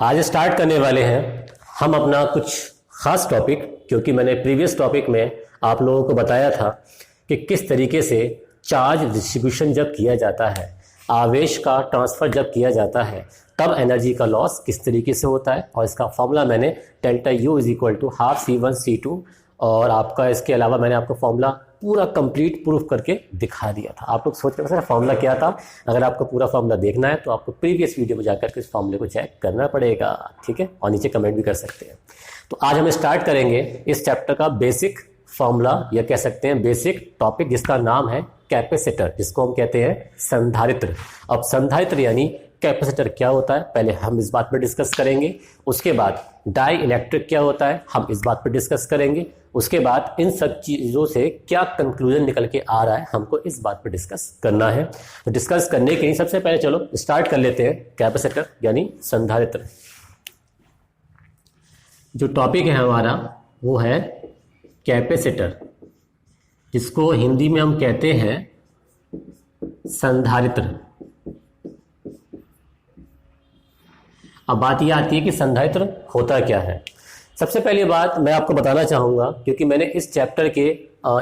आज स्टार्ट करने वाले हैं हम अपना कुछ खास टॉपिक, क्योंकि मैंने प्रीवियस टॉपिक में आप लोगों को बताया था कि किस तरीके से चार्ज डिस्ट्रीब्यूशन जब किया जाता है, आवेश का ट्रांसफ़र जब किया जाता है, तब एनर्जी का लॉस किस तरीके से होता है। और इसका फॉर्मूला मैंने delta U is equal to half C1C2, और आपका इसके अलावा मैंने आपको फॉर्मूला पूरा कंप्लीट प्रूफ करके दिखा दिया था। आप लोग सोच रहे सर फॉर्मूला क्या था। अगर आपको पूरा फॉर्मूला देखना है तो आपको प्रीवियस वीडियो में जाकर के इस फॉर्मूले को चेक करना पड़ेगा, ठीक है, और नीचे कमेंट भी कर सकते हैं। तो आज हम स्टार्ट करेंगे इस चैप्टर का बेसिक फॉर्मूला, या कह सकते हैं बेसिक टॉपिक, जिसका नाम है कैपेसिटर, जिसको हम कहते हैं संधारित्र। अब संधारित्र यानी कैपेसिटर क्या होता है, पहले हम इस बात पर डिस्कस करेंगे। उसके बाद डाई इलेक्ट्रिक क्या होता है, हम इस बात पर डिस्कस करेंगे। उसके बाद इन सब चीज़ों से क्या कंक्लूजन निकल के आ रहा है, हमको इस बात पर डिस्कस करना है। तो डिस्कस करने के लिए सबसे पहले चलो स्टार्ट कर लेते हैं कैपेसिटर यानी संधारित्र। जो टॉपिक है हमारा वो है कैपेसिटर, जिसको हिंदी में हम कहते हैं संधारित्र। अब बात यह आती है कि संधारित्र होता क्या है। सबसे पहली बात मैं आपको बताना चाहूँगा, क्योंकि मैंने इस चैप्टर के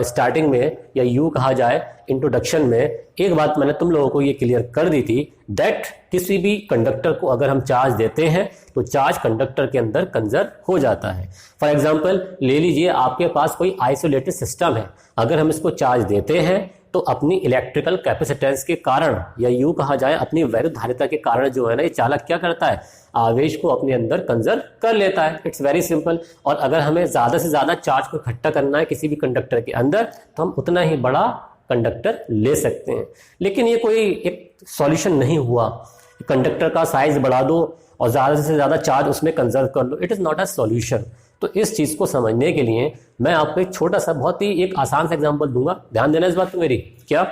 स्टार्टिंग में, या यूँ कहा जाए इंट्रोडक्शन में, एक बात मैंने तुम लोगों को ये क्लियर कर दी थी दैट किसी भी कंडक्टर को अगर हम चार्ज देते हैं तो चार्ज कंडक्टर के अंदर कंजर्व हो जाता है। फॉर एग्जांपल ले लीजिए, आपके पास कोई आइसोलेटेड सिस्टम है, अगर हम इसको चार्ज देते हैं तो अपनी इलेक्ट्रिकल कैपेसिटेंस के कारण, या यूँ कहा जाए अपनी वैद्युत धारिता के कारण जो है ना, ये चालक क्या करता है, आवेश को अपने अंदर कंजर्व कर लेता है। It's very simple. और अगर हमें ज़्यादा से ज़्यादा चार्ज को इकट्ठा करना है किसी भी कंडक्टर के अंदर, तो हम उतना ही बड़ा कंडक्टर ले सकते हैं। लेकिन ये कोई एक सॉल्यूशन नहीं हुआ, कंडक्टर का साइज बढ़ा दो और ज़्यादा से ज़्यादा चार्ज उसमें कंजर्व कर लो। It is not a solution. तो इस चीज़ को समझने के लिए मैं आपको एक छोटा सा, बहुत ही एक आसान सा एग्जाम्पल दूंगा। ध्यान देना इस बात पे मेरी। क्या?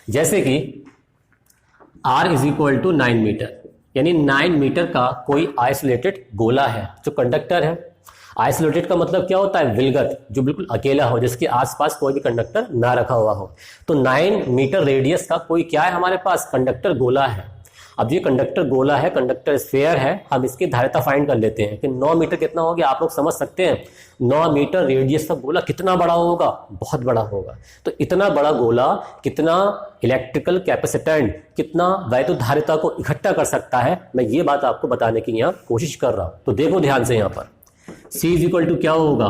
जैसे कि R is equal to 9 meter, यानी 9 मीटर का कोई आइसोलेटेड गोला है जो कंडक्टर है। आइसोलेटेड का मतलब क्या होता है, विलगत, जो बिल्कुल अकेला हो, जिसके आसपास कोई भी कंडक्टर ना रखा हुआ हो। तो 9 मीटर रेडियस का कोई क्या है हमारे पास, कंडक्टर गोला है। अब ये कंडक्टर गोला है, कंडक्टर स्फेयर है, हम इसकी धारिता फाइंड कर लेते हैं कि 9 मीटर कितना हो गया। आप लोग समझ सकते हैं 9 मीटर रेडियस का गोला कितना बड़ा होगा, बहुत बड़ा होगा। तो इतना बड़ा गोला कितना इलेक्ट्रिकल कैपेसिटेंट, कितना वैद्युत धारिता को इकट्ठा कर सकता है, मैं ये बात आपको बताने की यहाँ कोशिश कर रहा हूँ। तो देखो ध्यान से, यहाँ पर C इज इक्वल टू क्या होगा,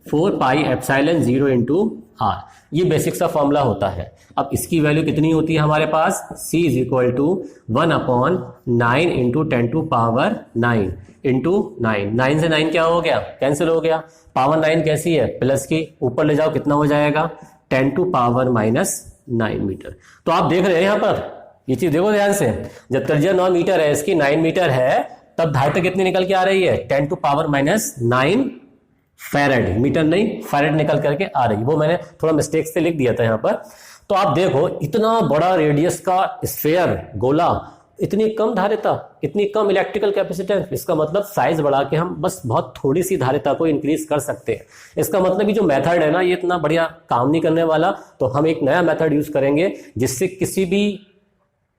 4 पाई एप्सिलॉन 0 इंटू R। ये बेसिक सा फॉर्मूला होता है। अब इसकी वैल्यू कितनी होती है हमारे पास, C is equal to 1/9 into 10 to power 9 into 9। 9 से 9 क्या हो गया, कैंसिल हो गया। पावर 9 कैसी है, प्लस की, ऊपर ले जाओ कितना हो जाएगा, 10 टू पावर -9 मीटर। तो आप देख रहे हैं यहाँ पर, ये चीज देखो ध्यान से, जब त्रिज्या 9 मीटर है, इसकी 9 मीटर है, तब धारिता कितनी निकल के आ रही है, 10 टू पावर -9 फैरेड, मीटर नहीं फैरेड निकल करके आ रही। वो मैंने थोड़ा मिस्टेक से लिख दिया था यहाँ पर। तो आप देखो इतना बड़ा रेडियस का स्फेयर गोला, इतनी कम धारिता, इतनी कम इलेक्ट्रिकल कैपेसिटेंस। इसका मतलब साइज बढ़ा के हम बस बहुत थोड़ी सी धारिता को इंक्रीज कर सकते हैं। इसका मतलब ये जो मेथड है ना, ये इतना बढ़िया काम नहीं करने वाला। तो हम एक नया मेथड यूज करेंगे जिससे किसी भी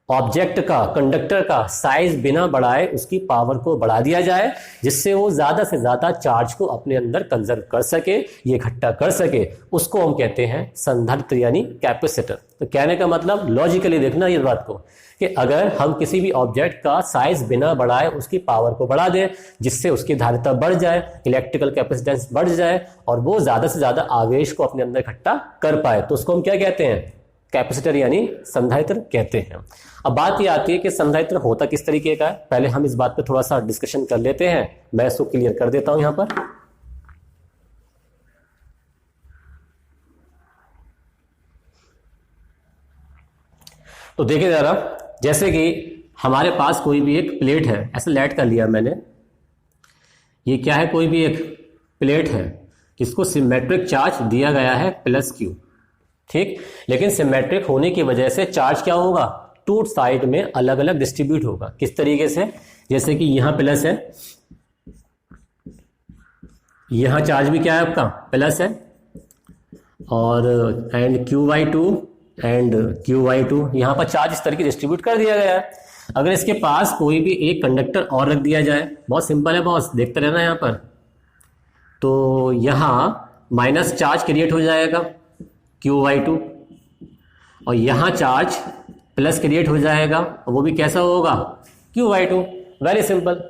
ऑब्जेक्ट का, कंडक्टर का साइज बिना बढ़ाए उसकी पावर को बढ़ा दिया जाए, जिससे वो ज्यादा से ज्यादा चार्ज को अपने अंदर कंजर्व कर सके, ये इकट्ठा कर सके। उसको हम कहते हैं संधारित्र यानी कैपेसिटर। तो कहने का मतलब लॉजिकली देखना इस बात को, कि अगर हम किसी भी ऑब्जेक्ट का साइज बिना बढ़ाए उसकी पावर को बढ़ा दें, जिससे उसकी धारिता बढ़ जाए, इलेक्ट्रिकल कैपेसिटेंस बढ़ जाए, और वो ज्यादा से ज्यादा आवेश को अपने अंदर इकट्ठा कर पाए, तो उसको हम क्या कहते हैं, कैपेसिटर यानी संधारित्र कहते हैं। अब बात ये आती है कि संधारित्र होता किस तरीके का है। पहले हम इस बात पे थोड़ा सा डिस्कशन कर लेते हैं, मैं इसको क्लियर कर देता हूं यहां पर। तो देखिए जरा, जैसे कि हमारे पास कोई भी एक प्लेट है, ऐसे लेट कर लिया मैंने, ये क्या है, कोई भी एक प्लेट है जिसको सिमेट्रिक चार्ज दिया गया है +Q, ठीक। लेकिन सिमेट्रिक होने की वजह से चार्ज क्या होगा, टू साइड में अलग अलग डिस्ट्रीब्यूट होगा। किस तरीके से, जैसे कि यहां प्लस है, यहां चार्ज भी क्या है आपका प्लस है, और एंड Q/2 एंड Q/2, यहां पर चार्ज इस तरीके डिस्ट्रीब्यूट कर दिया गया है। अगर इसके पास कोई भी एक कंडक्टर और रख दिया जाए, बहुत सिंपल है बॉस, देखते रहना यहाँ पर, तो यहाँ माइनस चार्ज क्रिएट हो जाएगा Q/2 और यहाँ चार्ज प्लस क्रिएट हो जाएगा, और वो भी कैसा होगा, Q/2। Very simple.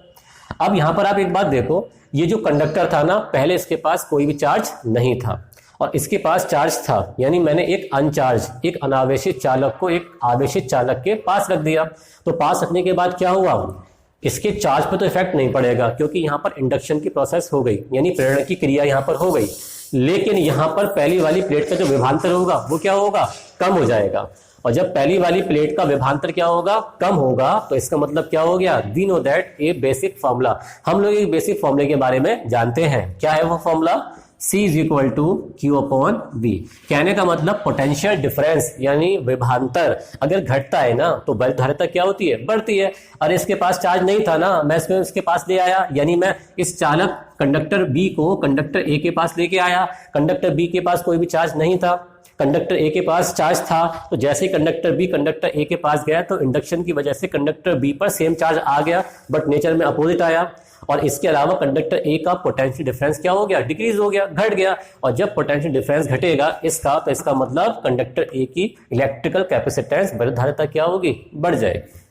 अब यहाँ पर आप एक बात देखो, ये जो कंडक्टर था ना, पहले इसके पास कोई भी चार्ज नहीं था और इसके पास चार्ज था, यानी मैंने एक अनचार्ज, एक अनावेशित चालक को एक आवेशित चालक के पास रख दिया। तो पास रखने के बाद क्या हुआ, इसके चार्ज पर तो इफेक्ट नहीं पड़ेगा क्योंकि यहाँ पर इंडक्शन की प्रोसेस हो गई, यानी प्रेरण की क्रिया यहाँ पर हो गई। लेकिन यहाँ पर पहली वाली प्लेट का जो विभवांतर होगा वो क्या होगा, कम हो जाएगा। और जब पहली वाली प्लेट का विभवांतर क्या होगा, कम होगा, तो इसका मतलब क्या हो गया, we know that a basic formula. हम लोग एक बेसिक फॉर्मूले के बारे में जानते हैं। क्या है वो formula, C is equal to Q/V। कहने का मतलब पोटेंशियल डिफरेंस यानी विभवांतर अगर घटता है ना तो वैद्युतधारिता क्या होती है, बढ़ती है। अरे इसके पास चार्ज नहीं था ना, मैं इसके पास ले आया, यानी मैं इस चालक कंडक्टर B को कंडक्टर A के पास लेके आया। कंडक्टर B के पास कोई भी चार्ज नहीं था, कंडक्टर A के पास चार्ज था, तो जैसे ही कंडक्टर B कंडक्टर A के पास गया तो इंडक्शन की वजह से कंडक्टर B पर सेम चार्ज आ गया, बट नेचर में अपोजिट आया। और इसके अलावा कंडक्टर A का पोटेंशियल डिफरेंस क्या हो गया, डिक्रीज हो गया, घट गया। और जब पोटेंशियल डिफरेंस घटेगा इसका, तो इसका मतलब कंडक्टर A की इलेक्ट्रिकल कैपेसिटेंस वैद्युतधारिता क्या होगी, बढ़ जाएगी।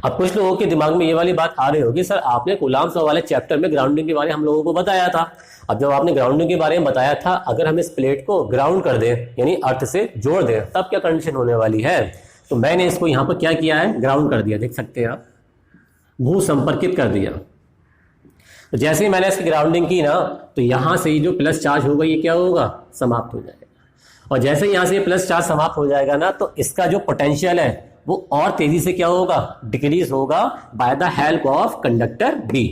अब कुछ लोगों के दिमाग में ये वाली बात आ रही होगी, सर आपने कूलाम्स लॉ वाले चैप्टर में ग्राउंडिंग के बारे में हम लोगों को बताया था। अब जब आपने ग्राउंडिंग के बारे में बताया था, अगर हम इस प्लेट को ग्राउंड कर दें यानी अर्थ से जोड़ दें, तब क्या कंडीशन होने वाली है। तो मैंने इसको यहाँ पर क्या किया है, ग्राउंड कर दिया, देख सकते हैं आप, भू संपर्कित कर दिया। तो जैसे ही मैंने इसकी ग्राउंडिंग की ना, तो यहां से ये जो प्लस चार्ज होगा ये क्या होगा, समाप्त हो जाएगा। और जैसे ही यहां से प्लस चार्ज समाप्त हो जाएगा ना, तो इसका जो पोटेंशियल है वो और तेजी से क्या होगा, डिक्रीज होगा by the help of conductor B।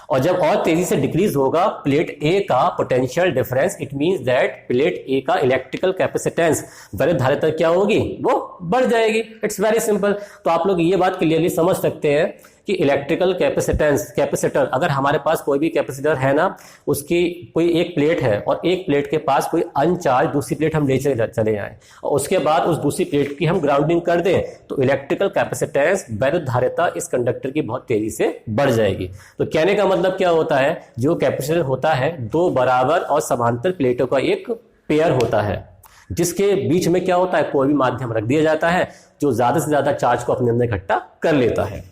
और जब और तेजी से डिक्रीज होगा प्लेट A का potential difference, it means that plate A का इलेक्ट्रिकल कैपेसिटेंस वैद्युतधारिता क्या होगी, वो बढ़ जाएगी। It's very simple. तो आप लोग ये बात क्लियरली समझ सकते हैं कि इलेक्ट्रिकल कैपेसिटेंस, कैपेसिटर, अगर हमारे पास कोई भी कैपेसिटर है ना, उसकी कोई एक प्लेट है और एक प्लेट के पास कोई अनचार्ज दूसरी प्लेट हम ले चले आए और उसके बाद उस दूसरी प्लेट की हम ग्राउंडिंग कर दें, तो इलेक्ट्रिकल कैपेसिटेंस वैद्युतधारिता इस कंडक्टर की बहुत तेजी से बढ़ जाएगी। तो कहने का मतलब क्या होता है, जो कैपेसिटर होता है दो बराबर और समांतर प्लेटों का एक पेयर होता है, जिसके बीच में क्या होता है, कोई भी माध्यम रख दिया जाता है जो ज्यादा से ज्यादा चार्ज को अपने अंदर इकट्ठा कर लेता है।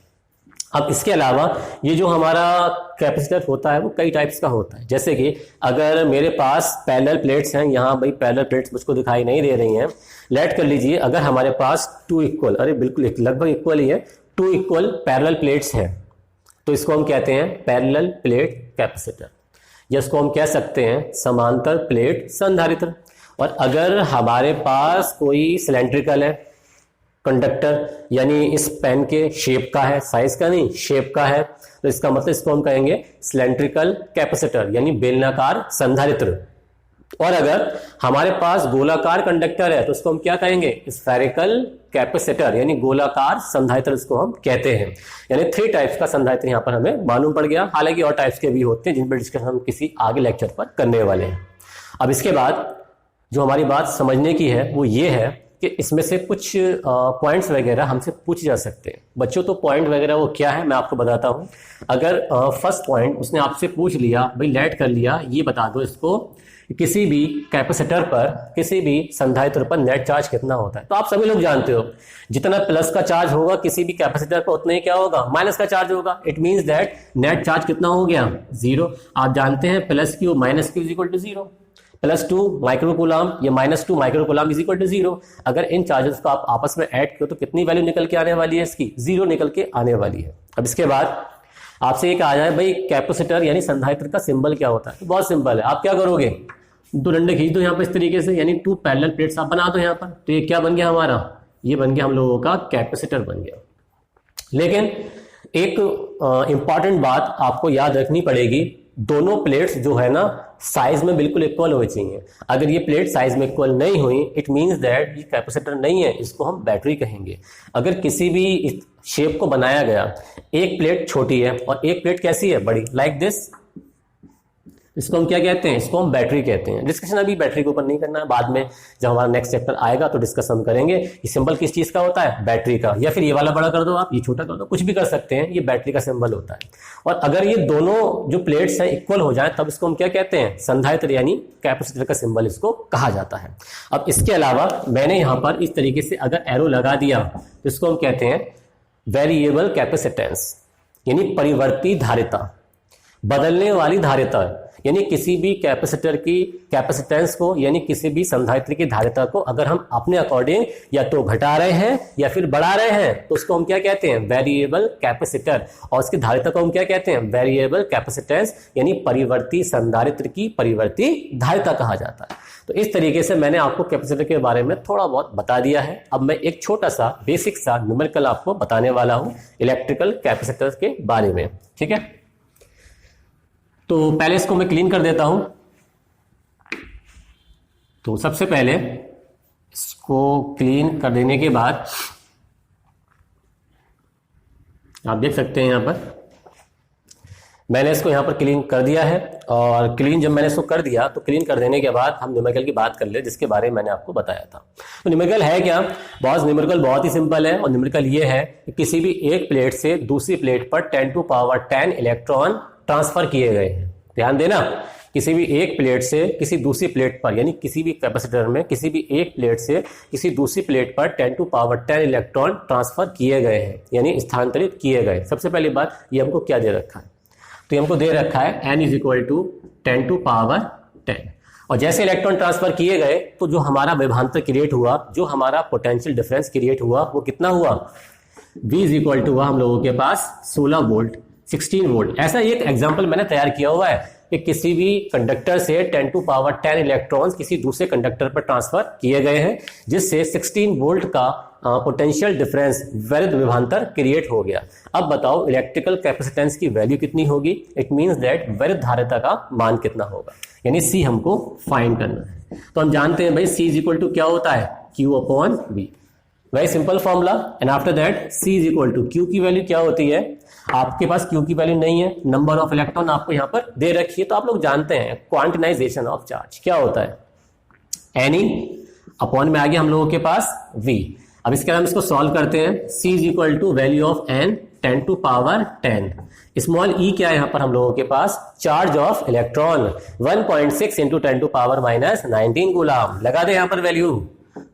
अब इसके अलावा ये जो हमारा कैपेसिटर होता है वो कई टाइप्स का होता है। जैसे कि अगर मेरे पास पैरेलल प्लेट्स हैं, यहाँ भाई पैरेलल प्लेट्स मुझको दिखाई नहीं दे रही हैं, लेट कर लीजिए अगर हमारे पास टू इक्वल, अरे बिल्कुल लगभग इक्वल ही है, टू इक्वल पैरेलल प्लेट्स हैं, तो इसको हम कहते हैं पैरेलल प्लेट कैपेसिटर, जिसको हम कह सकते हैं समांतर प्लेट संधारित्र। और अगर हमारे पास कोई सिलेंड्रिकल है कंडक्टर, यानी इस पेन के शेप का है, साइज का नहीं, शेप का है, तो इसका मतलब इसको हम कहेंगे सिलेंड्रिकल कैपेसिटर यानी बेलनाकार संधारित्र। और अगर हमारे पास गोलाकार कंडक्टर है तो इसको हम क्या कहेंगे, स्फेरिकल कैपेसिटर यानी गोलाकार संधारित्र इसको हम कहते हैं। यानी 3 टाइप्स का संधारित्र यहाँ पर हमें मालूम पड़ गया। हालांकि और टाइप्स के भी होते हैं जिन पर डिस्कशन हम किसी आगे लेक्चर पर करने वाले हैं। अब इसके बाद जो हमारी बात समझने की है वो ये है कि इसमें से कुछ पॉइंट्स वगैरह हमसे पूछे जा सकते हैं। बच्चों तो पॉइंट वगैरह वो क्या है मैं आपको बताता हूँ। अगर फर्स्ट पॉइंट उसने आपसे पूछ लिया, भाई लेट कर लिया, ये बता दो इसको किसी भी कैपेसिटर पर, किसी भी संधारित्र पर नेट चार्ज कितना होता है, तो आप सभी लोग जानते हो जितना प्लस का चार्ज होगा किसी भी कैपेसिटर पर उतना ही क्या होगा, माइनस का चार्ज होगा। It means that net charge कितना हो गया, 0। आप जानते हैं plus Q minus Q is equal to 0, +2 microcoulomb या -2 माइक्रोकूलम इज इक्वल टू 0। अगर इन चार्जेस को आप आपस में ऐड करो तो कितनी वैल्यू निकल के आने वाली है इसकी, 0 निकल के आने वाली है। अब इसके बाद आपसे एक आ जाए भाई कैपेसिटर यानी संधारित्र का सिंबल क्या होता है, तो बहुत सिंपल है। आप क्या करोगे, 2 डंडे खींच दो यहाँ पर इस तरीके से, यानी 2 पैरेलल प्लेट्स आप बना दो यहाँ पर, तो ये क्या बन गया हमारा, ये बन गया हम लोगों का कैपेसिटर बन गया। लेकिन एक इंपॉर्टेंट बात आपको याद रखनी पड़ेगी, दोनों प्लेट्स जो है ना साइज में बिल्कुल इक्वल होनी चाहिए। अगर ये प्लेट साइज में इक्वल नहीं हुई, इट मींस दैट ये कैपेसिटर नहीं है, इसको हम बैटरी कहेंगे। अगर किसी भी शेप को बनाया गया, एक प्लेट छोटी है और एक प्लेट कैसी है, बड़ी, लाइक दिस, इसको हम क्या कहते हैं, इसको हम बैटरी कहते हैं। डिस्कशन अभी बैटरी के ऊपर नहीं करना है, बाद में जब हमारा नेक्स्ट चैप्टर आएगा तो डिस्कस हम करेंगे। ये सिंबल किस चीज का होता है, बैटरी का, या फिर ये वाला बड़ा कर दो आप, ये छोटा कर दो, कुछ भी कर सकते हैं, ये बैटरी का सिंबल होता है। और अगर ये दोनों जो प्लेट्स हैं इक्वल हो जाए तब इसको हम क्या कहते हैं, संधारित्र यानी कैपेसिटर का सिंबल इसको कहा जाता है। अब इसके अलावा मैंने यहाँ पर इस तरीके से अगर एरो लगा दिया तो इसको हम कहते हैं वेरिएबल कैपेसिटेंस, यानी परिवर्ती धारिता, बदलने वाली धारिता, यानी किसी भी कैपेसिटर की कैपेसिटेंस को यानी किसी भी संधारित्र की धारिता को अगर हम अपने अकॉर्डिंग या तो घटा रहे हैं या फिर बढ़ा रहे हैं तो उसको हम क्या कहते हैं, वेरिएबल कैपेसिटर। और उसकी धारिता को हम क्या कहते हैं, वेरिएबल कैपेसिटेंस, यानी परिवर्ती संधारित्र की परिवर्ती धारिता कहा जाता है। तो इस तरीके से मैंने आपको कैपेसिटर के बारे में थोड़ा बहुत बता दिया है। अब मैं एक छोटा सा बेसिक सा न्यूमेरिकल आपको बताने वाला हूं इलेक्ट्रिकल कैपेसिटर के बारे में, ठीक है। तो पहले इसको मैं क्लीन कर देता हूं। तो सबसे पहले इसको क्लीन कर देने के बाद आप देख सकते हैं यहां पर मैंने इसको यहां पर क्लीन कर दिया है। और क्लीन जब मैंने इसको कर दिया तो क्लीन कर देने के बाद हम न्यूमेरिकल की बात कर ले, जिसके बारे में मैंने आपको बताया था। तो न्यूमेरिकल है क्या, न्यूमेरिकल बहुत ही सिंपल है। और न्यूमेरिकल ये है कि किसी भी एक प्लेट से दूसरी प्लेट पर 10⁻10 इलेक्ट्रॉन ट्रांसफर किए गए हैं। ध्यान देना, किसी भी एक प्लेट से किसी दूसरी प्लेट पर, यानी किसी भी कैपेसिटर में किसी भी एक प्लेट से किसी दूसरी प्लेट पर 10⁻10 इलेक्ट्रॉन ट्रांसफर किए गए हैं, यानी स्थानांतरित किए गए। सबसे पहली बात, ये हमको क्या दे रखा है, तो हमको दे रखा है n = 10⁻10। और जैसे इलेक्ट्रॉन ट्रांसफर किए गए तो जो हमारा विभवांतर क्रिएट हुआ, जो हमारा पोटेंशियल डिफरेंस क्रिएट हुआ, वो कितना हुआ, V = हुआ हम लोगों के पास 16 वोल्ट, 16 वोल्ट। ऐसा एक एग्जाम्पल मैंने तैयार किया हुआ है कि किसी भी कंडक्टर से 10⁻10 इलेक्ट्रॉन्स किसी दूसरे कंडक्टर पर ट्रांसफर किए गए हैं, जिससे 16 वोल्ट का पोटेंशियल डिफरेंस वैद्युत विभवांतर क्रिएट हो गया। अब बताओ इलेक्ट्रिकल कैपेसिटेंस की वैल्यू कितनी होगी, इट मींस दैट वैद्युत धारिता का मान कितना होगा, यानी C हमको फाइंड करना है। तो हम जानते हैं भाई C = क्या होता है, Q/V, very simple formula. And after that C = Q की वैल्यू क्या होती है, आपके पास Q की वैल्यू नहीं है, नंबर ऑफ इलेक्ट्रॉन आपको यहां पर दे रखी है। तो आप लोग जानते हैं क्वांटिनाइजेशन ऑफ चार्ज क्या होता है, Ne अपॉन में आ गया हम लोगों के पास V। अब इसके हम इसको सॉल्व करते हैं। C = value of n 10⁻10, small e क्या है यहाँ पर हम लोगों के पास, चार्ज ऑफ इलेक्ट्रॉन 1.6 × 10⁻19 कूलम। लगा दे यहाँ पर वैल्यू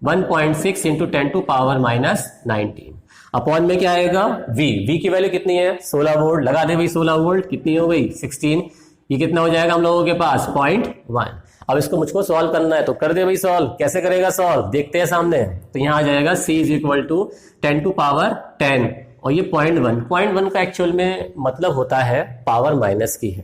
1.6 × 10⁻19 अपॉन में क्या आएगा, V की वैल्यू कितनी है, 16 वोल्ट। लगा दे भाई 16 वोल्ट, कितनी हो गई 16, ये कितना हो जाएगा हम लोगों के पास 0.1। अब इसको मुझको सॉल्व करना है तो कर दे भाई सॉल्व। कैसे करेगा सॉल्व, देखते हैं सामने। तो यहाँ आ जाएगा C = 10⁻10 और ये 0.1 का एक्चुअल में मतलब होता है पावर माइनस की है।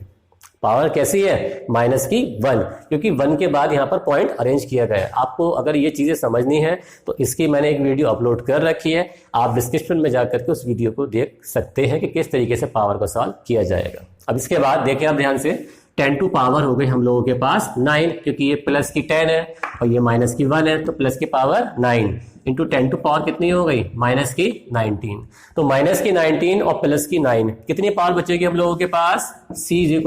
पावर कैसी है, माइनस की 1, क्योंकि 1 के बाद यहाँ पर पॉइंट अरेंज किया गया है। आपको अगर ये चीजें समझनी है तो इसकी मैंने एक वीडियो अपलोड कर रखी है, आप डिस्क्रिप्शन में जाकर के उस वीडियो को देख सकते हैं कि किस तरीके से पावर को सॉल्व किया जाएगा। अब इसके बाद देखिए आप ध्यान से, 10 टू पावर हो गई हम लोगों के पास 9, क्योंकि ये प्लस की 10 है और ये माइनस की 1 है, तो प्लस की पावर 9 इंटू 10 टू पावर कितनी हो गई, माइनस की 19। तो माइनस की 19 और प्लस की 9 कितनी पावर बचेगी हम लोगों के पास, C =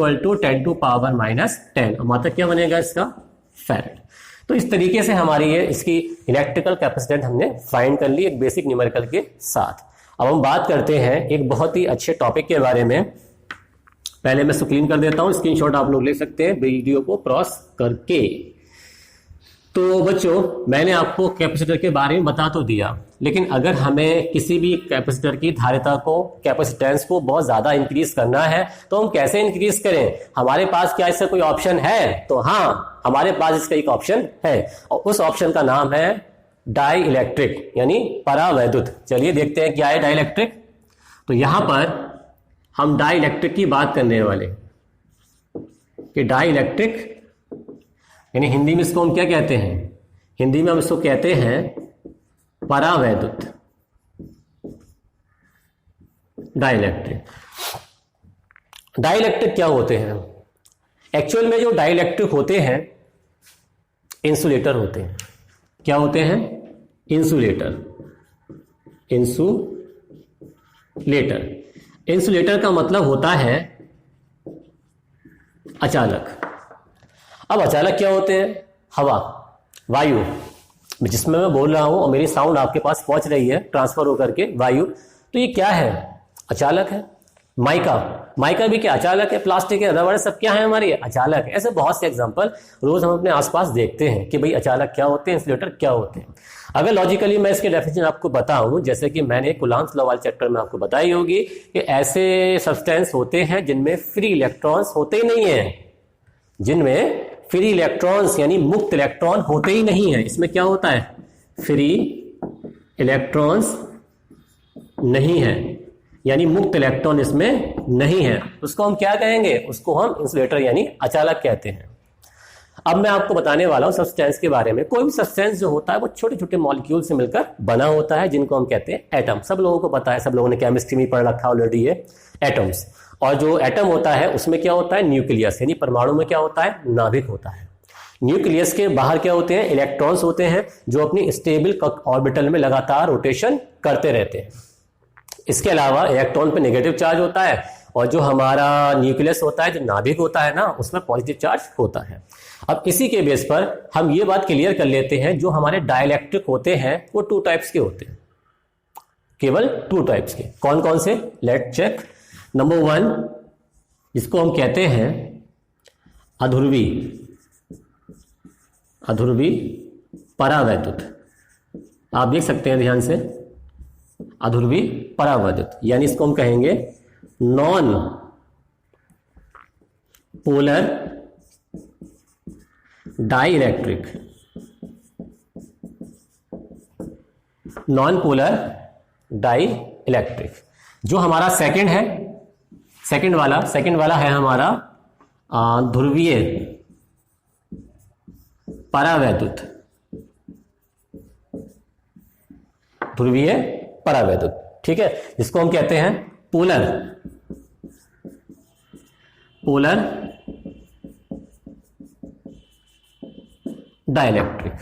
10 टू पावर -10 और मात्रा क्या बनेगा इसका, फैरेड। तो इस तरीके से हमारी ये इसकी इलेक्ट्रिकल कैपेसिटेंस हमने फाइंड कर ली एक बेसिक न्यूमेरिकल के साथ। अब हम बात करते हैं एक बहुत ही अच्छे टॉपिक के बारे में। पहले मैं इसको क्लीन कर देता हूं, स्क्रीनशॉट आप लोग ले सकते हैं वीडियो को क्रॉस करके। तो बच्चों मैंने आपको कैपेसिटर के बारे में बता तो दिया, लेकिन अगर हमें किसी भी कैपेसिटर की धारिता को, कैपेसिटेंस को बहुत ज्यादा इंक्रीज करना है तो हम कैसे इंक्रीज करें, हमारे पास क्या इसका कोई ऑप्शन है, तो हाँ हमारे पास इसका एक ऑप्शन है और उस ऑप्शन का नाम है डाई इलेक्ट्रिक यानी परावैद्युत। चलिए देखते हैं क्या है डाई इलेक्ट्रिक। तो यहां पर हम डाई इलेक्ट्रिक की बात करने वाले कि डाई इलेक्ट्रिक यानी हिंदी में इसको हम क्या कहते हैं, हिंदी में हम इसको कहते हैं परावैद्युत डाइलेक्ट्रिक। डाइलेक्ट्रिक क्या होते हैं, एक्चुअल में जो डाइलेक्ट्रिक होते हैं इंसुलेटर होते हैं। क्या होते हैं, इंसुलेटर। इंसुलेटर का मतलब होता है अचानक, अब अचालक क्या होते हैं? हवा, वायु, जिसमें मैं बोल रहा हूं और मेरी साउंड आपके पास पहुंच रही है ट्रांसफर होकर के वायु, तो ये क्या है? अचालक है। माइका, माइका भी क्या अचालक है? प्लास्टिक है, रबड़, सब क्या है हमारे? अचालक है। ऐसे बहुत से एग्जांपल रोज हम अपने आसपास देखते हैं कि भाई अचालक क्या होते हैं, इंसुलेटर क्या होते हैं। अगर लॉजिकली मैं इसके डेफिनेशन आपको बताऊं, जैसे कि मैंने कूलॉम्स लॉ वाले चैप्टर में आपको बताई होगी कि ऐसे सब्सटेंस होते हैं जिनमें फ्री इलेक्ट्रॉन्स होते ही नहीं है, जिनमें फ्री इलेक्ट्रॉन्स यानी मुक्त इलेक्ट्रॉन होते ही नहीं है। इसमें क्या होता है? फ्री इलेक्ट्रॉन्स नहीं है, यानी मुक्त इलेक्ट्रॉन इसमें नहीं है। उसको हम क्या कहेंगे? उसको हम इंसुलेटर यानी अचालक कहते हैं। अब मैं आपको बताने वाला हूं सब्सटेंस के बारे में। कोई भी सब्सटेंस जो होता है वो छोटे छोटे मॉलिक्यूल से मिलकर बना होता है, जिनको हम कहते हैं एटम। सब लोगों को पता है, सब लोगों ने केमिस्ट्री में पढ़ रखा ऑलरेडी है एटम्स। और जो एटम होता है उसमें क्या होता है? न्यूक्लियस, यानी परमाणु में क्या होता है? नाभिक होता है। न्यूक्लियस के बाहर क्या होते हैं? इलेक्ट्रॉन्स होते हैं जो अपनी स्टेबल ऑर्बिटल में लगातार रोटेशन करते रहते हैं। इसके अलावा इलेक्ट्रॉन पे नेगेटिव चार्ज होता है, और जो हमारा न्यूक्लियस होता है, जो नाभिक होता है ना, उसमें पॉजिटिव चार्ज होता है। अब इसी के बेस पर हम ये बात क्लियर कर लेते हैं, जो हमारे डाइलेक्ट्रिक होते हैं वो 2 टाइप्स के होते हैं, केवल 2 टाइप्स के। कौन कौन से? Late check. नंबर 1, जिसको हम कहते हैं अध्रुवी, अध्रुवी परावैद्युत। आप देख सकते हैं ध्यान से, अध्रुवी परावैद्युत, यानी इसको हम कहेंगे non polar dielectric. Non polar dielectric. जो हमारा सेकंड है, सेकंड वाला है हमारा ध्रुवीय परावैद्युत, ध्रुवीय परावैद्युत, ठीक है, जिसको हम कहते हैं पोलर, पोलर डाइलेक्ट्रिक,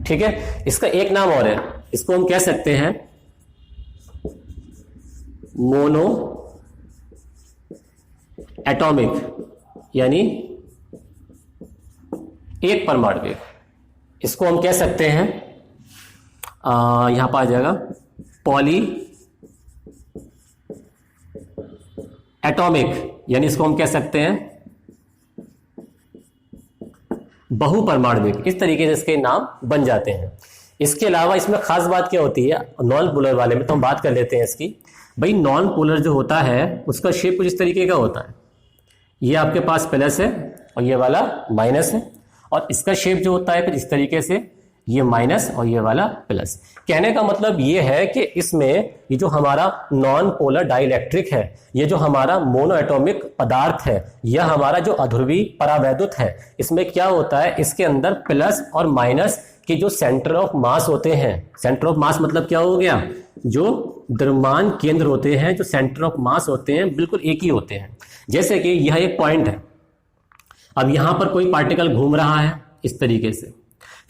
ठीक है। इसका एक नाम और है, इसको हम कह सकते हैं मोनो एटॉमिक, यानी एक परमाणु। इसको हम कह सकते हैं यहां पर आ जाएगा पॉली एटॉमिक, यानी इसको हम कह सकते हैं बहुपरमाणुविक। इस तरीके से इसके नाम बन जाते हैं। इसके अलावा इसमें खास बात क्या होती है, नॉन पोलर वाले में तो हम बात कर लेते हैं इसकी। भाई नॉन पोलर जो होता है उसका शेप कुछ इस तरीके का होता है, ये आपके पास प्लस है और ये वाला माइनस है, और इसका शेप जो होता है कुछ इस तरीके से, ये माइनस और ये वाला प्लस। कहने का मतलब ये है कि इसमें ये जो हमारा नॉन पोलर डाइलेक्ट्रिक है, ये जो हमारा मोनो एटॉमिक पदार्थ है, यह हमारा जो अध्रुवी परावैद्युत है, इसमें क्या होता है, इसके अंदर प्लस और माइनस के जो सेंटर ऑफ मास होते हैं, सेंटर ऑफ मास मतलब क्या हो गया, जो द्रव्यमान केंद्र होते हैं, जो सेंटर ऑफ मास होते हैं, बिल्कुल एक ही होते हैं। जैसे कि यह एक पॉइंट है, अब यहां पर कोई पार्टिकल घूम रहा है इस तरीके से,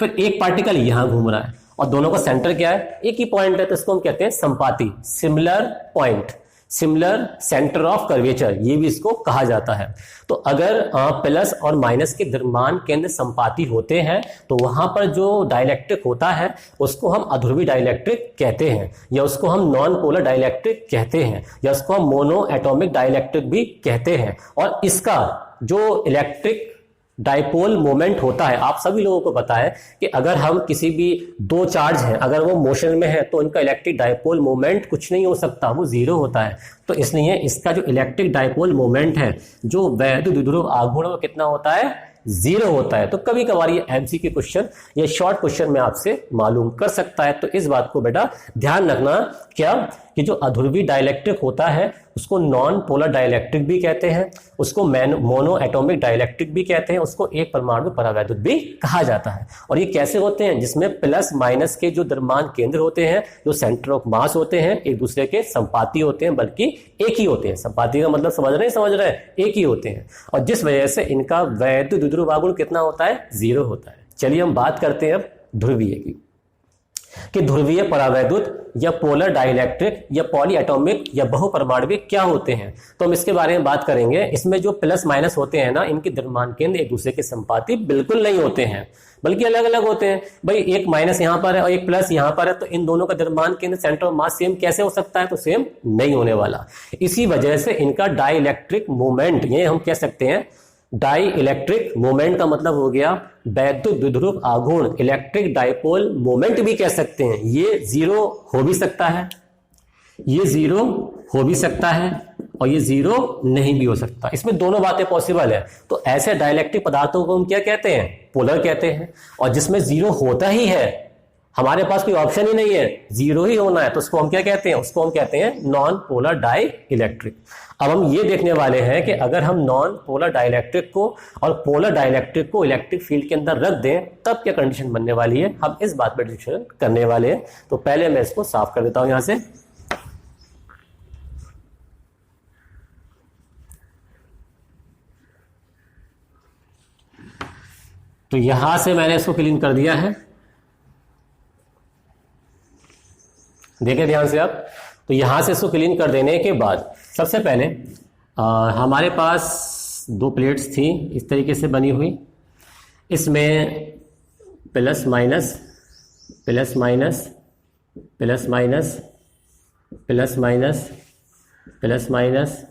फिर एक पार्टिकल यहां घूम रहा है और दोनों का सेंटर क्या है, एक ही पॉइंट है, तो इसको हम कहते हैं संपाती, similar point, similar centre of curvature, ये भी इसको कहा जाता है। तो अगर प्लस और माइनस के द्रव्यमान केंद्र संपाती होते हैं तो वहां पर जो डाइलेक्ट्रिक होता है उसको हम अध्रुवी डाइलेक्ट्रिक कहते हैं, या उसको हम नॉन पोलर डाइलेक्ट्रिक कहते हैं, या उसको हम मोनो एटॉमिक डाइलेक्ट्रिक भी कहते हैं। और इसका जो इलेक्ट्रिक डाइपोल मोमेंट होता है, आप सभी लोगों को पता है कि अगर हम किसी भी दो चार्ज हैं, अगर वो मोशन में है तो उनका इलेक्ट्रिक डाइपोल मोमेंट कुछ नहीं हो सकता, वो जीरो होता है। तो इसलिए इसका जो इलेक्ट्रिक डाइपोल मोमेंट है, जो वैद्युत द्विध्रुव आघूर्ण, वो कितना होता है, जीरो होता है। तो कभी कभार ये एमसीक्यू क्वेश्चन या शॉर्ट क्वेश्चन में आपसे मालूम कर सकता है। तो इस बात को बेटा ध्यान रखना, क्या कि जो अध्रुवी डाइलेक्ट्रिक होता है उसको नॉन पोलर डाइलेक्ट्रिक भी कहते हैं, उसको मोनो एटॉमिक डाइलेक्ट्रिक भी कहते हैं, उसको एक परमाणु परावैद्युत भी कहा जाता है। और ये कैसे होते हैं, जिसमें प्लस माइनस के जो द्रव्यमान केंद्र होते हैं, जो सेंटर ऑफ मास होते हैं, एक दूसरे के संपाती होते हैं, बल्कि एक ही होते हैं। संपाती का मतलब समझ रहे हैं, एक ही होते हैं, और जिस वजह से इनका वैद्युत द्विध्रुव आघूर्ण कितना होता है, जीरो होता है। चलिए हम बात करते हैं अब ध्रुवीय की। कि ध्रुवीय परावैद्युत या पोलर डाइलेक्ट्रिक या पॉलीएटॉमिक या बहुपरमाणविक क्या होते हैं। तो हम इसके बारे में बात करेंगे। इसमें जो प्लस माइनस होते हैं ना, इनके द्रव्यमान केंद्र एक दूसरे के संपाती बिल्कुल नहीं होते हैं, बल्कि अलग अलग होते हैं। भाई एक माइनस यहां पर है और एक प्लस यहां पर है, तो इन दोनों का द्रव्यमान केंद्र सेंटर ऑफ मास सेम कैसे हो सकता है? तो सेम नहीं होने वाला। इसी वजह से इनका डाइलेक्ट्रिक मोमेंट, ये हम कह सकते हैं डाई इलेक्ट्रिक मोमेंट का मतलब हो गया वैद्युत द्विध्रुव आघूर्ण, इलेक्ट्रिक डाइपोल मोमेंट भी कह सकते हैं। ये जीरो हो भी सकता है, ये जीरो हो भी सकता है और ये जीरो नहीं भी हो सकता। इसमें दोनों बातें पॉसिबल है। तो ऐसे डाइलेक्ट्रिक पदार्थों को हम क्या कहते हैं? पोलर कहते हैं। और जिसमें जीरो होता ही है, हमारे पास कोई ऑप्शन ही नहीं है, जीरो ही होना है, तो उसको हम क्या कहते हैं? उसको हम कहते हैं नॉन पोलर डाई इलेक्ट्रिक। अब हम ये देखने वाले हैं कि अगर हम नॉन पोलर डाइलेक्ट्रिक को और पोलर डाइलेक्ट्रिक को इलेक्ट्रिक फील्ड के अंदर रख दें तब क्या कंडीशन बनने वाली है, हम इस बात पर डिस्कशन करने वाले हैं। तो पहले मैं इसको साफ कर देता हूं यहां से। तो यहां से मैंने इसको क्लीन कर दिया है, देखें ध्यान से आप। तो यहां से इसको क्लीन कर देने के बाद सबसे पहले हमारे पास दो प्लेट्स थी इस तरीके से बनी हुई, इसमें plus minus plus minus plus minus plus minus plus minus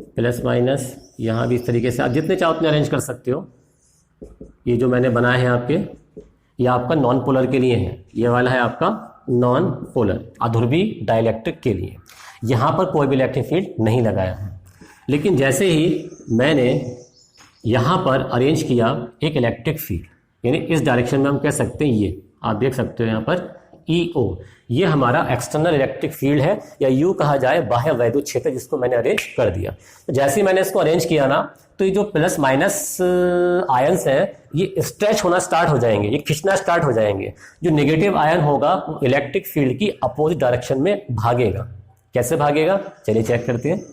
plus minus, यहाँ भी इस तरीके से आप जितने चाहो उतने अरेंज कर सकते हो। ये जो मैंने बनाया है आपके, ये आपका नॉन पोलर के लिए है, ये वाला है आपका नॉन पोलर अध्रुवी डाइलेक्ट्रिक के लिए। यहाँ पर कोई भी इलेक्ट्रिक फील्ड नहीं लगाया है, लेकिन जैसे ही मैंने यहाँ पर अरेंज किया एक इलेक्ट्रिक फील्ड, यानी इस डायरेक्शन में हम कह सकते हैं, ये आप देख सकते हो यहाँ पर EO, ये हमारा एक्सटर्नल इलेक्ट्रिक फील्ड है, या यूँ कहा जाए बाह्य वैद्युत क्षेत्र, जिसको मैंने अरेंज कर दिया। तो जैसे ही मैंने इसको अरेंज किया ना, तो ये जो प्लस माइनस आयन्स हैं ये स्ट्रेच होना स्टार्ट हो जाएंगे, ये खिंचना स्टार्ट हो जाएंगे। जो नेगेटिव आयन होगा वो इलेक्ट्रिक फील्ड की अपोजिट डायरेक्शन में भागेगा। कैसे भागेगा चलिए चेक करते हैं।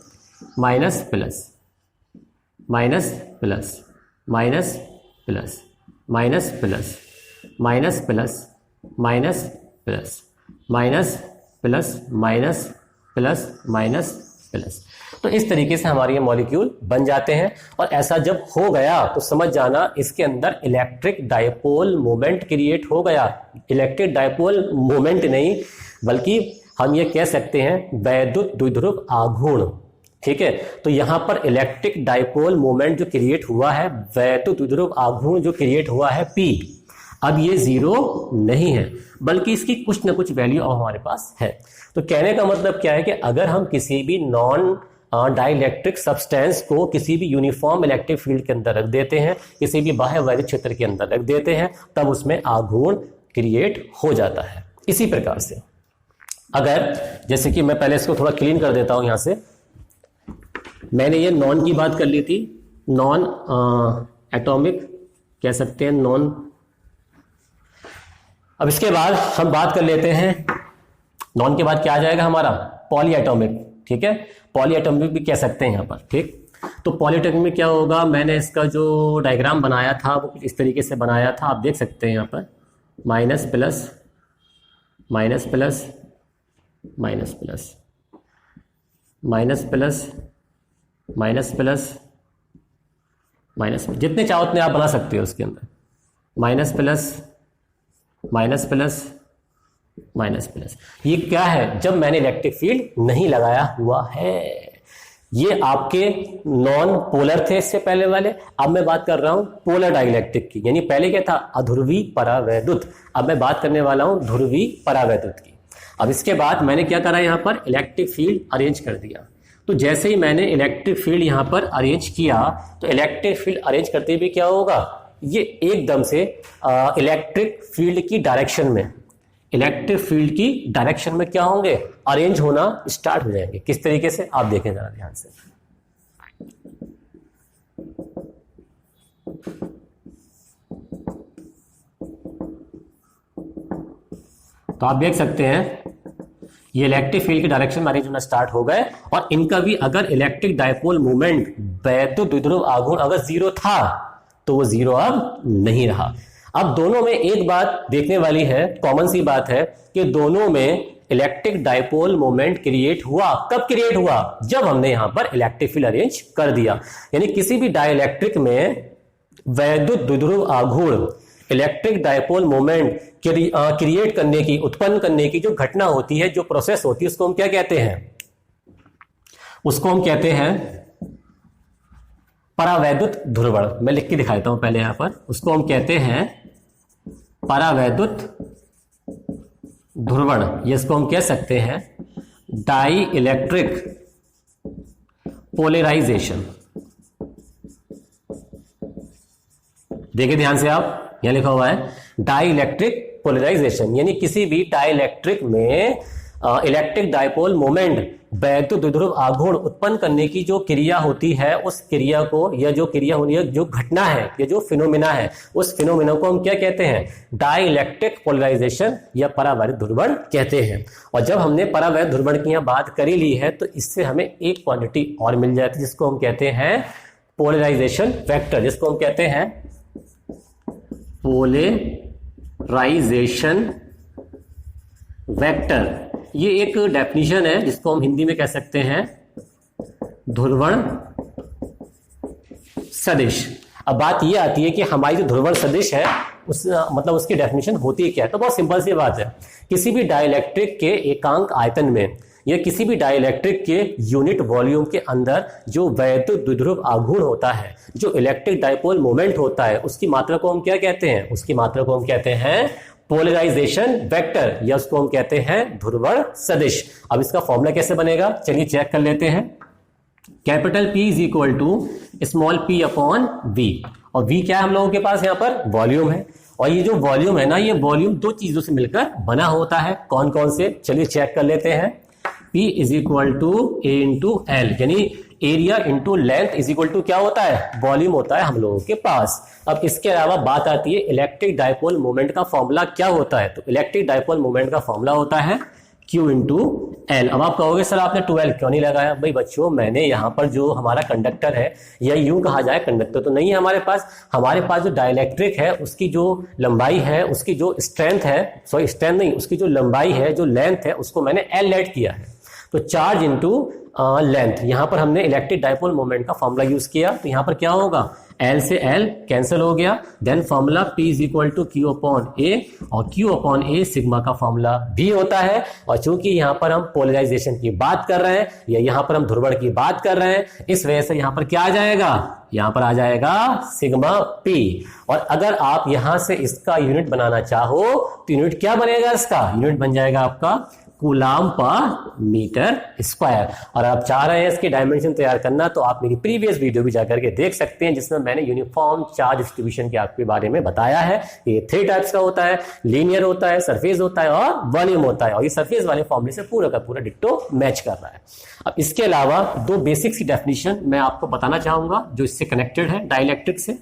Minus plus minus plus minus plus minus plus minus plus minus plus minus plus minus plus minus plus. तो इस तरीके से हमारे ये मॉलिक्यूल बन जाते हैं। और ऐसा जब हो गया तो समझ जाना इसके अंदर इलेक्ट्रिक डाइपोल मोमेंट क्रिएट हो गया। इलेक्ट्रिक डाइपोल मोमेंट नहीं, बल्कि हम ये कह सकते हैं वैद्युत द्विध्रुव आघूर्ण। ठीक है, तो यहां पर इलेक्ट्रिक डाइपोल मोमेंट जो क्रिएट हुआ है, वैद्युत द्विध्रुव आघूर्ण जो क्रिएट हुआ है P, अब ये जीरो नहीं है, बल्कि इसकी कुछ ना कुछ वैल्यू हमारे पास है। तो कहने का मतलब क्या है कि अगर हम किसी भी नॉन डाइलेक्ट्रिक सब्सटेंस को किसी भी यूनिफॉर्म इलेक्ट्रिक फील्ड के अंदर रख देते हैं, किसी भी बाह्य वैद्युत क्षेत्र के अंदर रख देते हैं, तब उसमें आघूर्ण क्रिएट हो जाता है। इसी प्रकार से अगर, जैसे कि मैं पहले इसको थोड़ा क्लीन कर देता हूं, यहां से मैंने ये नॉन की बात कर ली थी, नॉन एटॉमिक कह सकते हैं, नॉन। अब इसके बाद हम बात कर लेते हैं, नॉन के बाद क्या आ जाएगा हमारा? पॉलीएटॉमिक। ठीक है, पॉलीएटॉमिक भी कह सकते हैं यहाँ पर। ठीक, तो पॉलीएटॉमिक में क्या होगा, मैंने इसका जो डायग्राम बनाया था वो कुछ इस तरीके से बनाया था, आप देख सकते हैं यहाँ पर minus plus minus plus minus plus minus plus minus plus minus, जितने चाहो उतने आप बना सकते हो उसके अंदर। Minus plus minus plus minus plus, ये क्या है? जब मैंने इलेक्ट्रिक फील्ड नहीं लगाया हुआ है। ये आपके नॉन पोलर थे इससे पहले वाले, अब मैं बात कर रहा हूं पोलर डाइलेक्ट्रिक की। यानी पहले क्या था? अध्रुवी परावैद्युत, अब मैं बात करने वाला हूं ध्रुवी परावैद्युत की। अब इसके बाद मैंने क्या करा, यहां पर इलेक्ट्रिक फील्ड अरेंज कर दिया। तो जैसे ही मैंने इलेक्ट्रिक फील्ड यहां पर अरेंज किया, तो इलेक्ट्रिक फील्ड अरेंज करते हुए क्या होगा, ये एकदम से इलेक्ट्रिक फील्ड की डायरेक्शन में, इलेक्ट्रिक फील्ड की डायरेक्शन में क्या होंगे, अरेंज होना स्टार्ट हो जाएंगे। किस तरीके से आप देखें जरा ध्यान से। तो आप देख सकते हैं ये इलेक्ट्रिक फील्ड के डायरेक्शन में अरेंज होना स्टार्ट हो गए, और इनका भी अगर इलेक्ट्रिक डायपोल मोमेंट वैद्युत द्विध्रुव आघूर्ण अगर जीरो था तो वो जीरो अब नहीं रहा। अब दोनों में एक बात देखने वाली है, कॉमन सी बात है कि दोनों में इलेक्ट्रिक डाइपोल मोमेंट क्रिएट हुआ। कब क्रिएट हुआ? जब हमने यहां पर इलेक्ट्रिक फील्ड अरेंज कर दिया। यानी किसी भी डाइलेक्ट्रिक में वैद्युत द्विध्रुव आघूर्ण इलेक्ट्रिक डाइपोल मोमेंट क्रिएट करने की, उत्पन्न करने की जो घटना होती है, जो प्रोसेस होती है, उसको हम क्या कहते हैं? उसको हम कहते हैं परावैद्युत ध्रुवण। मैं लिख के दिखा देता हूं पहले यहां पर। उसको हम कहते हैं परावैद्युत ध्रुवण। इसको हम कह सकते हैं डाई इलेक्ट्रिक पोलराइजेशन। देखिए ध्यान से, आप यहां लिखा हुआ है डाई इलेक्ट्रिक पोलराइजेशन, यानी किसी भी डाइलेक्ट्रिक में इलेक्ट्रिक डाइपोल मोमेंट वैद्युत द्विध्रुव आघूर्ण उत्पन्न करने की जो क्रिया होती है, उस क्रिया को, या जो क्रिया होनी है, जो घटना है, या जो फिनोमिना है, उस फिनोमिना को हम क्या कहते हैं? डाई इलेक्ट्रिक पोलराइजेशन या परावैद्युत ध्रुवण कहते हैं। और जब हमने परावैद्युत ध्रुवण की यहां बात करी ली है, तो इससे हमें एक क्वांटिटी और मिल जाती है, जिसको हम कहते हैं पोलराइजेशन वेक्टर, जिसको हम कहते हैं पोलराइजेशन वेक्टर। ये एक डेफिनेशन है जिसको हम हिंदी में कह सकते हैं ध्रुवण सदिश। अब बात ये आती है कि हमारी जो ध्रुवण सदिश है, उस मतलब उसकी डेफिनेशन होती है क्या? तो बहुत सिंपल सी बात है, किसी भी डाइलेक्ट्रिक के एकांक आयतन में या किसी भी डाइलेक्ट्रिक के यूनिट वॉल्यूम के अंदर जो वैद्युत द्विध्रुव आघूर्ण होता है, जो इलेक्ट्रिक डाइपोल मोमेंट होता है, उसकी मात्रा को हम क्या कहते हैं? उसकी मात्रा को हम कहते हैं पोलराइजेशन वेक्टर, या उसको हम कहते हैं ध्रुवण सदिश। अब इसका फॉर्मूला कैसे बनेगा, चलिए चेक कर लेते हैं। Capital P is equal to small p upon v। और v क्या है हम लोगों के पास? यहाँ पर वॉल्यूम है। और ये जो वॉल्यूम है ना, ये वॉल्यूम दो चीजों से मिलकर बना होता है। कौन कौन से? चलिए चेक कर लेते हैं। P is equal to A into L, यानी area into length is equal to क्या होता है? वॉल्यूम होता है हम लोगों के पास। अब इसके अलावा बात आती है इलेक्ट्रिक डाइपोल मोमेंट का फॉर्मूला क्या होता है? तो इलेक्ट्रिक डाइपोल मोमेंट का फॉर्मूला होता है Q इंटू एल। अब आप कहोगे सर आपने 12 क्यों नहीं लगाया? भाई बच्चों, मैंने यहाँ पर जो हमारा कंडक्टर है, या यूं कहा जाए कंडक्टर तो नहीं है हमारे पास जो डाइलेक्ट्रिक है उसकी जो लंबाई है, उसकी जो स्ट्रेंथ है, सॉरी स्ट्रेंथ नहीं, उसकी जो लंबाई है, जो लेंथ है, उसको मैंने एल लेट किया है। तो चार्ज इंटू लेंथ, यहां पर हमने इलेक्ट्रिक डाइपोल मोमेंट का फॉर्मूला यूज किया, तो यहां पर क्या होगा? एल से एल कैंसिल हो गया। Then formula P is equal to Q upon A, और Q अपॉन A सिग्मा का फॉर्मूला भी होता है। और चूंकि यहां पर हम पोलराइजेशन की बात कर रहे हैं, या यहां पर हम ध्रुवण की बात कर रहे हैं, इस वजह से यहां पर क्या आ जाएगा? यहां पर आ जाएगा सिग्मा P। और अगर आप यहां से इसका यूनिट बनाना चाहो तो यूनिट क्या बनेगा? इसका यूनिट बन जाएगा आपका कूलाम पर मीटर स्क्वायर। और आप चाह रहे हैं इसके डायमेंशन तैयार करना, तो आप मेरी प्रीवियस वीडियो भी जाकर के देख सकते हैं, जिसमें मैंने यूनिफॉर्म चार्ज डिस्ट्रीब्यूशन के आपके बारे में बताया है। ये 3 टाइप्स का होता है, लीनियर होता है, सरफेस होता है और वॉल्यूम होता है। और ये सरफेस वाले फॉर्मूले से पूरा का पूरा डिट्टो मैच कर रहा है। अब इसके अलावा 2 बेसिक्स की डेफिनेशन मैं आपको बताना चाहूंगा जो इससे कनेक्टेड है, डाइलेक्ट्रिक से।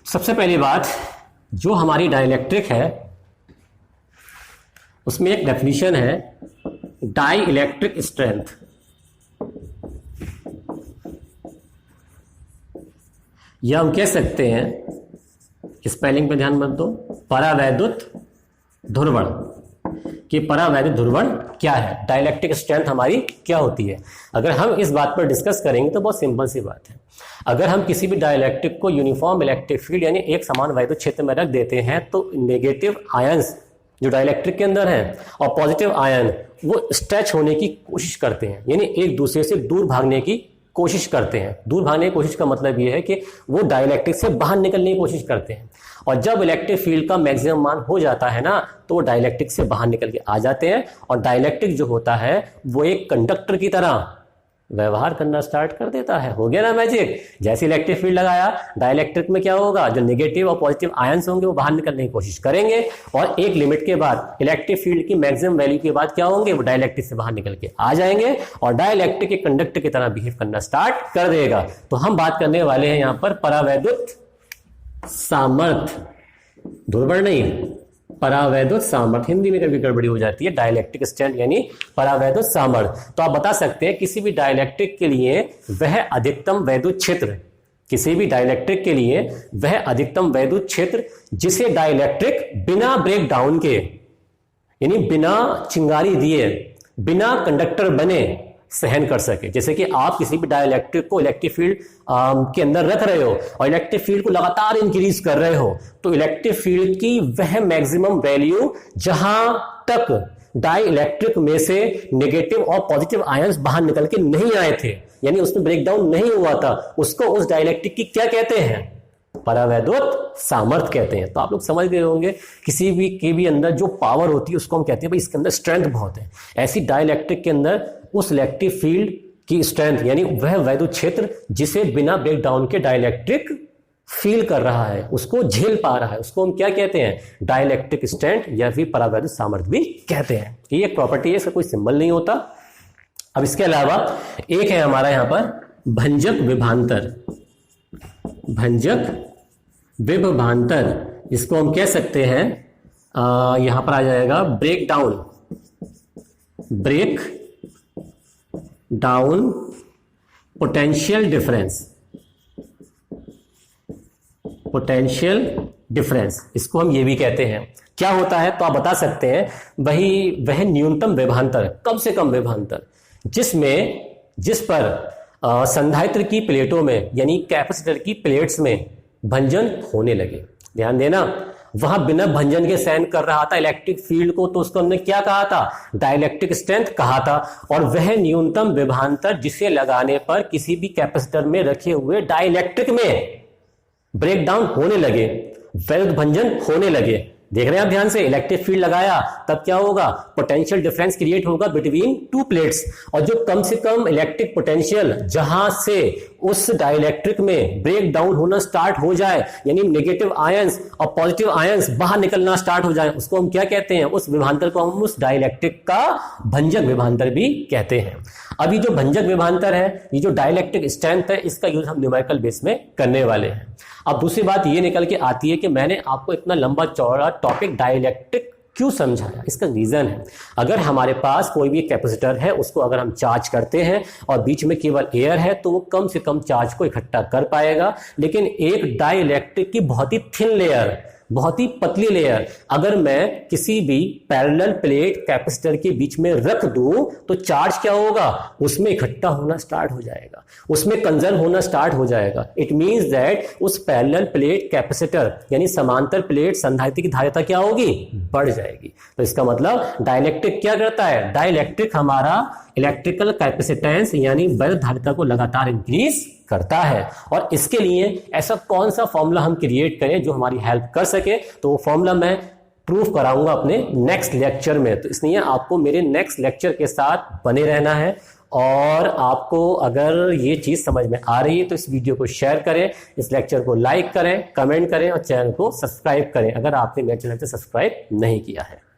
सबसे पहली बात, जो हमारी डाइलेक्ट्रिक है उसमें एक डेफिनेशन है डाई इलेक्ट्रिक स्ट्रेंथ। या हम कह सकते हैं, स्पेलिंग पे ध्यान मत दो, परावैद्युत ध्रुवण। कि परावैद्युत ध्रुवण क्या है, डाइलेक्ट्रिक स्ट्रेंथ हमारी क्या होती है। अगर हम इस बात पर डिस्कस करेंगे तो बहुत सिंपल सी बात है। अगर हम किसी भी डाइलेक्ट्रिक को यूनिफॉर्म इलेक्ट्रिक फील्ड यानी एक समान वैद्युत क्षेत्र में रख देते हैं, तो नेगेटिव आयंस जो डाइलेक्ट्रिक के अंदर हैं और पॉजिटिव आयन वो स्ट्रेच होने की कोशिश करते हैं, यानी एक दूसरे से दूर भागने की कोशिश करते हैं। दूर भागने की कोशिश का मतलब ये है कि वो डाइलेक्ट्रिक से बाहर निकलने की कोशिश करते हैं। और जब इलेक्ट्रिक फील्ड का मैक्सिमम मान हो जाता है ना, तो वो डाइलेक्ट्रिक से बाहर निकल के आ जाते हैं। और डाइलेक्ट्रिक जो होता है वो एक कंडक्टर की तरह व्यवहार करना स्टार्ट कर देता है। हो गया ना मैजिक। जैसे इलेक्ट्रिक फील्ड लगाया, डाइलेक्ट्रिक में क्या होगा, जो नेगेटिव और पॉजिटिव आयंस होंगे वो बाहर निकलने की कोशिश करेंगे, और एक लिमिट के बाद इलेक्ट्रिक फील्ड की मैक्सिमम वैल्यू के बाद क्या होंगे, वो डाइलेक्ट्रिक से बाहर निकल के आ जाएंगे और डाइलेक्ट्रिक एक कंडक्टर की तरह बिहेव करना स्टार्ट कर देगा। तो हम बात करने वाले हैं यहां पर परावैद्युत सामर्थ्य, ध्रुवण नहीं, परावैद्युत सामर्थ्य, हिंदी में कभी गड़बड़ी हो जाती है, डाइलेक्ट्रिक स्ट्रेंथ यानी परावैद्युत सामर्थ्य। तो आप बता सकते हैं किसी भी डाइलेक्ट्रिक के लिए वह अधिकतम वैद्युत क्षेत्र, किसी भी डाइलेक्ट्रिक के लिए वह अधिकतम वैद्युत क्षेत्र जिसे डाइलेक्ट्रिक बिना ब्रेक डाउन के, यानी बिना चिंगारी दिए, बिना कंडक्टर बने सहन कर सके। जैसे कि आप किसी भी डाइलेक्ट्रिक को इलेक्ट्रिक फील्ड के अंदर रख रहे हो और इलेक्ट्रिक फील्ड को लगातार इंक्रीज कर रहे हो, तो इलेक्ट्रिक फील्ड की वह मैक्सिमम वैल्यू जहां तक डाइलेक्ट्रिक में से नेगेटिव और पॉजिटिव आयंस बाहर निकल के नहीं आए थे, यानी उसमें ब्रेकडाउन नहीं हुआ था, उसको उस डाइलेक्ट्रिक की क्या कहते हैं? परावैद्युत सामर्थ्य कहते हैं। तो आप लोग समझ गए होंगे किसी भी के भी अंदर जो पावर होती है उसको हम कहते हैं भाई इसके अंदर स्ट्रेंथ बहुत है। ऐसी डाइलेक्ट्रिक के अंदर उस इलेक्ट्रिक फील्ड की स्ट्रेंथ यानी वह वैद्युत क्षेत्र जिसे बिना ब्रेकडाउन के डाइलेक्ट्रिक फील कर रहा है, उसको झेल पा रहा है, उसको हम क्या कहते हैं? डाइलेक्ट्रिक स्ट्रेंथ या फिर परावैद्युत सामर्थ्य भी कहते हैं। ये एक प्रॉपर्टी है, इसका कोई सिंबल नहीं होता। अब इसके अलावा एक है हमारा यहां पर भंजक विभवांतर, भंजक विभवांतर, इसको हम कह सकते हैं यहां पर आ जाएगा break down, break down potential difference, potential difference, इसको हम ये भी कहते हैं। क्या होता है तो आप बता सकते हैं वह न्यूनतम विभवांतर, कम से कम विभवांतर जिस पर संधारित्र की प्लेटों में यानी कैपेसिटर की प्लेट्स में भंजन होने लगे। ध्यान देना, वहां बिना भंजन के सहन कर रहा था इलेक्ट्रिक फील्ड को, तो उसको हमने क्या कहा था? डाइलेक्ट्रिक स्ट्रेंथ कहा था। और वह न्यूनतम विभवांतर जिसे लगाने पर किसी भी कैपेसिटर में रखे हुए डाइलेक्ट्रिक में ब्रेकडाउन होने लगे, वैद्युत भंजन होने लगे। देख रहे हैं आप ध्यान से, इलेक्ट्रिक फील्ड लगाया तब क्या होगा? पोटेंशियल डिफरेंस क्रिएट होगा बिटवीन टू प्लेट्स, और जो कम से कम इलेक्ट्रिक पोटेंशियल जहां से उस डाइलेक्ट्रिक में ब्रेक डाउन होना स्टार्ट हो जाए, यानी नेगेटिव आयंस और पॉजिटिव आयंस बाहर निकलना स्टार्ट हो जाए, उसको हम क्या कहते हैं? उस विभवांतर को हम उस डाइलेक्ट्रिक का भंजक विभवांतर भी कहते हैं। अभी जो भंजक विभवांतर है, ये जो डाइलेक्ट्रिक स्ट्रेंथ है, इसका यूज हम न्यूमेरिकल बेस में करने वाले हैं। अब दूसरी बात ये निकल के आती है कि मैंने आपको इतना लंबा चौड़ा टॉपिक डाइलेक्ट्रिक क्यों समझाया? इसका रीजन है, अगर हमारे पास कोई भी कैपेसिटर है, उसको अगर हम चार्ज करते हैं और बीच में केवल एयर है, तो वो कम से कम चार्ज को इकट्ठा कर पाएगा। लेकिन एक डाइलेक्ट्रिक की बहुत ही थिन लेयर, बहुत ही पतली लेयर अगर मैं किसी भी पैरेलल प्लेट कैपेसिटर के बीच में रख दूं, तो चार्ज क्या होगा? उसमें इकट्ठा होना स्टार्ट हो जाएगा, उसमें कंजर्व होना स्टार्ट हो जाएगा। इट मींस दैट उस पैरेलल प्लेट कैपेसिटर यानी समांतर प्लेट संधारित्र की धारिता क्या होगी? बढ़ जाएगी। तो इसका मतलब डाइलेक्ट्रिक क्या करता है? डाइलेक्ट्रिक हमारा इलेक्ट्रिकल कैपेसिटेंस यानी वैद्युत धारिता को लगातार इंक्रीज करता है। और इसके लिए ऐसा कौन सा फॉर्मूला हम क्रिएट करें जो हमारी हेल्प कर सके, तो वो फॉर्मूला मैं प्रूफ कराऊंगा अपने नेक्स्ट लेक्चर में। तो इसलिए आपको मेरे नेक्स्ट लेक्चर के साथ बने रहना है। और आपको अगर ये चीज समझ में आ रही है तो इस वीडियो को शेयर करें, इस लेक्चर को लाइक करें, कमेंट करें और चैनल को सब्सक्राइब करें अगर आपने मेरे चैनल से सब्सक्राइब नहीं किया है।